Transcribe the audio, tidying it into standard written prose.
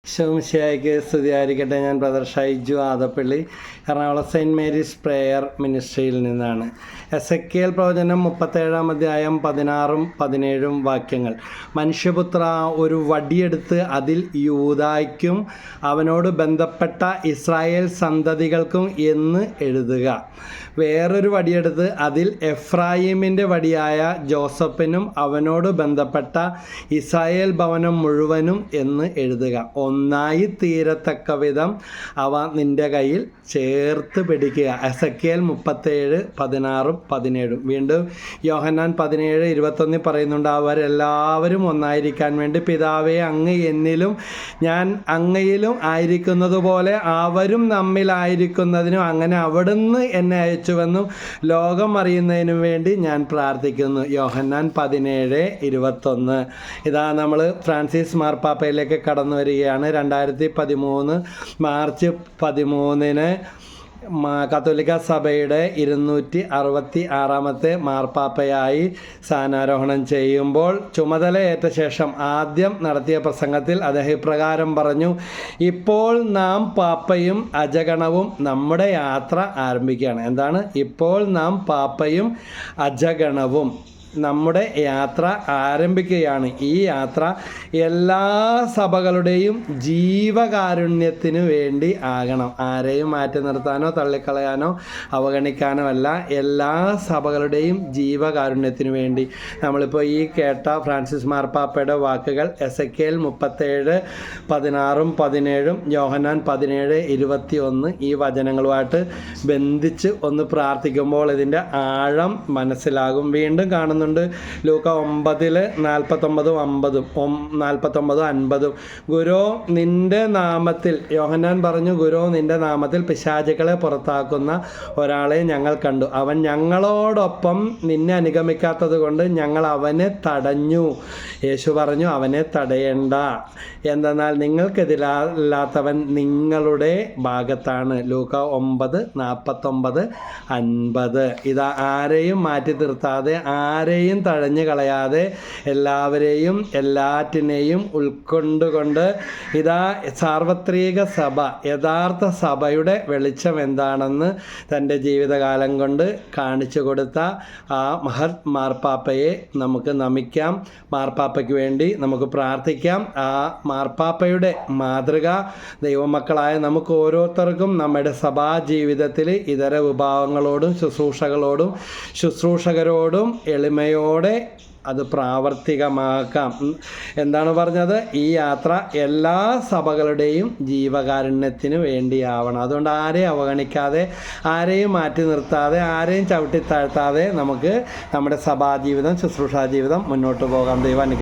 ശംശയായിക്ക് സ്തുതിയായിരിക്കട്ടെ. ഞാൻ brother Shaiju Adappally, Ernakulam saint Mary's prayer മിനിസ്ട്രിയിൽ നിന്നാണ്. എസെക്കിയേൽ പ്രവചനം 37-ാം അധ്യായം 16-17 വാക്യങ്ങൾ. മനുഷ്യപുത്ര, ഒരു വടിയെടുത്ത് അതിൽ യൂദായ്ക്കും അവനോട് ബന്ധപ്പെട്ട ഇസ്രായേൽ സന്തതികൾക്കും എന്ന് എഴുതുക. വേറൊരു വടിയെടുത്ത് അതിൽ എഫ്രായിമിൻ്റെ വടിയായ ജോസഫിനും അവനോട് ബന്ധപ്പെട്ട ഇസ്രായേൽ ഭവനം മുഴുവനും എന്ന് എഴുതുക. ഒന്നായി തീരത്തക്ക വിധം അവ നിന്റെ കയ്യിൽ ചേർത്ത് പിടിക്കുക. എസെക്കിയേൽ 37:16-17. വീണ്ടും യോഹന്നാൻ 17:21 പറയുന്നുണ്ട്, അവരെല്ലാവരും ഒന്നായിരിക്കാൻ വേണ്ടി പിതാവേ, അങ്ങ് എന്നിലും ഞാൻ അങ്ങയിലും ആയിരിക്കുന്നത് പോലെ അവരും നമ്മിലായിരിക്കുന്നതിനും അങ്ങനെ അവിടുന്ന് എന്നെ അയച്ചുവെന്നും ലോകം അറിയുന്നതിനും വേണ്ടി ഞാൻ പ്രാർത്ഥിക്കുന്നു. യോഹന്നാൻ 17:21. ഇതാ നമ്മൾ ഫ്രാൻസിസ് മാർപ്പാപ്പയിലേക്ക് കടന്നു വരികയാണ്. 2013 മാർച്ച് 13 കത്തോലിക്ക സഭയുടെ 266-ാമത്തെ മാർപ്പാപ്പയായി സ്ഥാനാരോഹണം ചെയ്യുമ്പോൾ ചുമതലയേറ്റ ശേഷം ആദ്യം നടത്തിയ പ്രസംഗത്തിൽ അദ്ദേഹം ഇപ്രകാരം പറഞ്ഞു: ഇപ്പോൾ നാം പാപ്പയും അജഗണവും നമ്മുടെ യാത്ര ആരംഭിക്കുകയാണ്. എന്താണ്? ഇപ്പോൾ നാം പാപ്പയും അജഗണവും നമ്മുടെ യാത്ര ആരംഭിക്കുകയാണ്. ഈ യാത്ര എല്ലാ സഭകളുടെയും ജീവകാരുണ്യത്തിന് വേണ്ടി ആകണം. ആരെയും മാറ്റി നിർത്താനോ തള്ളിക്കളയാനോ അവഗണിക്കാനോ അല്ല, എല്ലാ സഭകളുടെയും ജീവകാരുണ്യത്തിന് വേണ്ടി. നമ്മളിപ്പോൾ ഈ കേട്ട ഫ്രാൻസിസ് മാർപ്പാപ്പയുടെ വാക്കുകൾ എസെക്കിയേൽ 37:16-17, യോഹന്നാൻ 17:21 ഈ വചനങ്ങളുമായിട്ട് ബന്ധിച്ച് ഒന്ന് പ്രാർത്ഥിക്കുമ്പോൾ ഇതിൻ്റെ ആഴം മനസ്സിലാകും. വീണ്ടും കാണുന്നു ലൂക്ക 9:49-50. ഗുരു നിന്റെ നാമത്തിൽ, യോഹന്നാൻ പറഞ്ഞു, ഗുരു നിന്റെ നാമത്തിൽ പിശാചുക്കളെ പുറത്താക്കുന്ന ഒരാളെ ഞങ്ങൾ കണ്ടു. അവൻ ഞങ്ങളോടൊപ്പം നിന്നെ അനുഗമിക്കാത്തത് കൊണ്ട് ഞങ്ങൾ അവനെ തടഞ്ഞു. യേശു പറഞ്ഞു, അവനെ തടയേണ്ട, എന്തെന്നാൽ നിങ്ങൾക്കെതിരല്ലാത്തവൻ നിങ്ങളുടെ ഭാഗത്താണ്. ലൂക്ക 9:49-50. ഇതാ, ആരെയും മാറ്റി നിർത്താതെ ആരെയും തഴഞ്ഞു കളയാതെ എല്ലാവരെയും എല്ലാറ്റിനെയും ഉൾക്കൊണ്ടുകൊണ്ട് ഇതാ സാർവത്രിക സഭ, യഥാർത്ഥ സഭയുടെ വെളിച്ചം എന്താണെന്ന് തൻ്റെ ജീവിതകാലം കൊണ്ട് കാണിച്ചു കൊടുത്ത ആ മഹത് മാർപ്പാപ്പയെ നമുക്ക് നമിക്കാം. മാർപ്പാപ്പയ്ക്ക് വേണ്ടി നമുക്ക് പ്രാർത്ഥിക്കാം. ആ മാർപ്പാപ്പയുടെ മാതൃക ദൈവമക്കളായ നമുക്ക് ഓരോരുത്തർക്കും നമ്മുടെ സഭാ ജീവിതത്തിൽ ഇതര വിഭാഗങ്ങളോടും ശുശ്രൂഷകളോടും ശുശ്രൂഷകരോടും എളിമയോടെ അത് പ്രാവർത്തികമാക്കാം. എന്താണ് പറഞ്ഞത്? ഈ യാത്ര എല്ലാ സഭകളുടെയും ജീവകാരുണ്യത്തിന് വേണ്ടിയാവണം. അതുകൊണ്ട് ആരെയും അവഗണിക്കാതെ, ആരെയും മാറ്റി നിർത്താതെ, ആരെയും ചവിട്ടിത്താഴ്ത്താതെ നമുക്ക് നമ്മുടെ സഭാജീവിതം, ശുശ്രൂഷാ ജീവിതം മുന്നോട്ട് പോകാം. ദൈവം